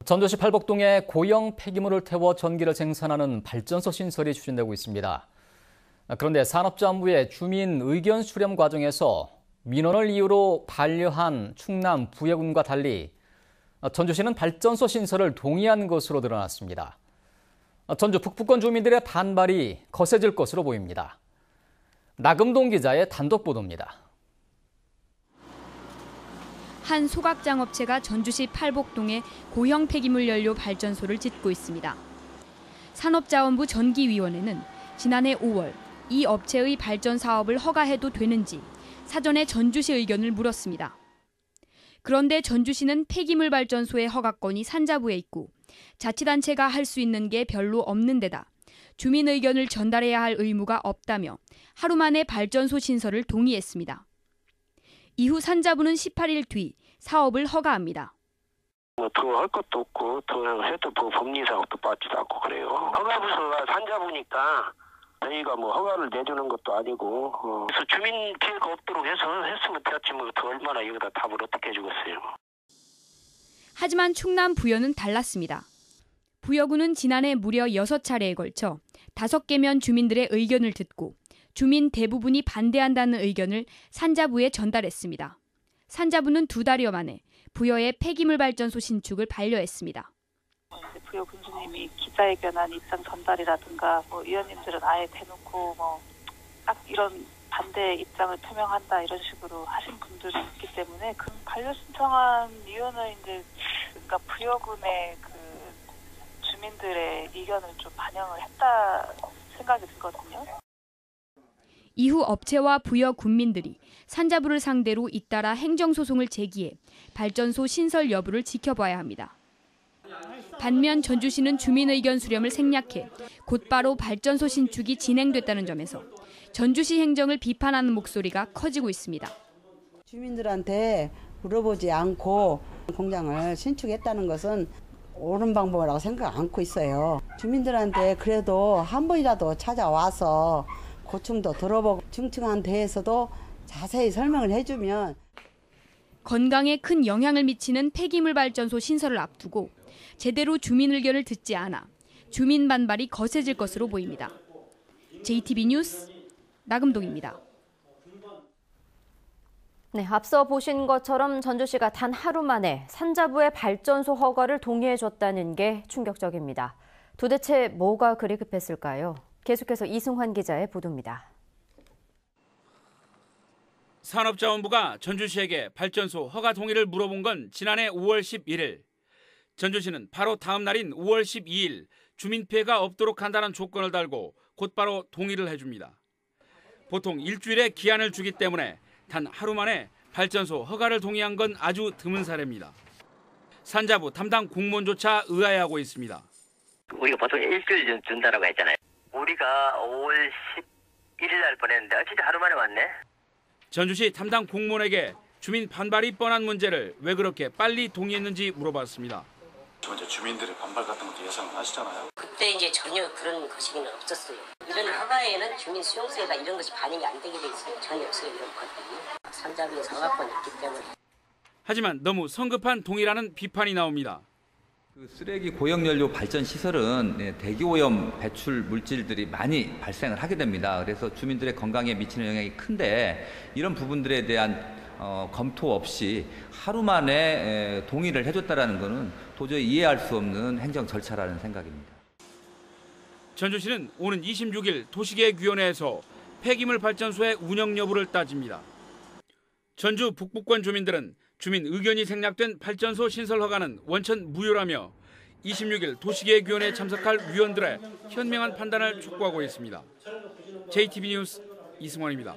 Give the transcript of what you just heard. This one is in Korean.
전주시 팔복동에 고형 폐기물을 태워 전기를 생산하는 발전소 신설이 추진되고 있습니다. 그런데 산업자원부의 주민 의견 수렴 과정에서 민원을 이유로 반려한 충남 부여군과 달리 전주시는 발전소 신설을 동의한 것으로 드러났습니다. 전주 북부권 주민들의 반발이 거세질 것으로 보입니다. 나금동 기자의 단독 보도입니다. 한 소각장업체가 전주시 팔복동에 고형 폐기물 연료 발전소를 짓고 있습니다. 산업자원부 전기위원회는 지난해 5월 이 업체의 발전 사업을 허가해도 되는지 사전에 전주시 의견을 물었습니다. 그런데 전주시는 폐기물 발전소의 허가권이 산자부에 있고 자치단체가 할 수 있는 게 별로 없는 데다 주민 의견을 전달해야 할 의무가 없다며 하루 만에 발전소 신설을 동의했습니다. 이후 산자부는 18일 뒤 사업을 허가합니다. 더 할 것도 없고 더 해도 법리사업도 받지도 않고 그래요. 허가부서가 산자부니까 저희가 허가를 내주는 것도 아니고 그래서 주민 피해가 없도록 해서 했으면 됐지 더 얼마나 여기다 답을 어떻게 해주겠어요. 하지만 충남 부여는 달랐습니다. 부여군은 지난해 무려 6차례에 걸쳐 5개면 주민들의 의견을 듣고 주민 대부분이 반대한다는 의견을 산자부에 전달했습니다. 산자부는 2달여 만에 부여의 폐기물 발전소 신축을 반려했습니다. 부여 군수님이 기자회견한 입장 전달이라든가 위원님들은 아예 대놓고 딱 이런 반대 입장을 표명한다 이런 식으로 하신 분들이 있기 때문에 그 반려 신청한 이유는 그러니까 부여군의 그 주민들의 의견을 좀 반영을 했다 생각이 들거든요. 이후 업체와 부여 군민들이 산자부를 상대로 잇따라 행정소송을 제기해 발전소 신설 여부를 지켜봐야 합니다. 반면 전주시는 주민 의견 수렴을 생략해 곧바로 발전소 신축이 진행됐다는 점에서 전주시 행정을 비판하는 목소리가 커지고 있습니다. 주민들한테 물어보지 않고 공장을 신축했다는 것은 옳은 방법이라고 생각 않고 있어요. 주민들한테 그래도 한 번이라도 찾아와서 고충도 들어보고 중층한 데에서도 자세히 설명을 해주면 건강에 큰 영향을 미치는 폐기물 발전소 신설을 앞두고 제대로 주민 의견을 듣지 않아 주민 반발이 거세질 것으로 보입니다. JTB 뉴스 나금동입니다. 네, 앞서 보신 것처럼 전주시가 단 하루 만에 산자부의 발전소 허가를 동의해줬다는 게 충격적입니다. 도대체 뭐가 그리 급했을까요? 계속해서 이승환 기자의 보도입니다. 산업자원부가 전주시에게 발전소 허가 동의를 물어본 건 지난해 5월 11일. 전주시는 바로 다음 날인 5월 12일 주민 피해가 없도록 한다는 조건을 달고 곧바로 동의를 해줍니다. 보통 일주일의 기한을 주기 때문에 단 하루 만에 발전소 허가를 동의한 건 아주 드문 사례입니다. 산자부 담당 공무원조차 의아해하고 있습니다. 우리가 보통 일주일 준다라고 했잖아요. 우리가 5월 11일 날 보냈는데 진짜 하루 만에 왔네. 전주시 담당 공무원에게 주민 반발이 뻔한 문제를 왜 그렇게 빨리 동의했는지 물어봤습니다. 이제 주민들의 반발 같은 것도 예상을 하시잖아요. 그때 전혀 그런 것이는 없었어요. 이런 허가에는 주민 수용세가 이런 것이 반영이 안 되게 돼 있어요. 전혀 없어요. 이런 것들이. 산자부에 허가권이 있기 때문에. 하지만 너무 성급한 동의라는 비판이 나옵니다. 쓰레기 고형연료 발전 시설은 대기오염 배출 물질들이 많이 발생을 하게 됩니다. 그래서 주민들의 건강에 미치는 영향이 큰데 이런 부분들에 대한 검토 없이 하루 만에 동의를 해줬다는 것은 도저히 이해할 수 없는 행정 절차라는 생각입니다. 전주시는 오는 26일 도시계획위원회에서 폐기물 발전소의 운영 여부를 따집니다. 전주 북부권 주민들은 주민 의견이 생략된 발전소 신설 허가는 원천 무효라며 26일 도시계획위원회에 참석할 위원들의 현명한 판단을 촉구하고 있습니다. JTB 뉴스 이승원입니다.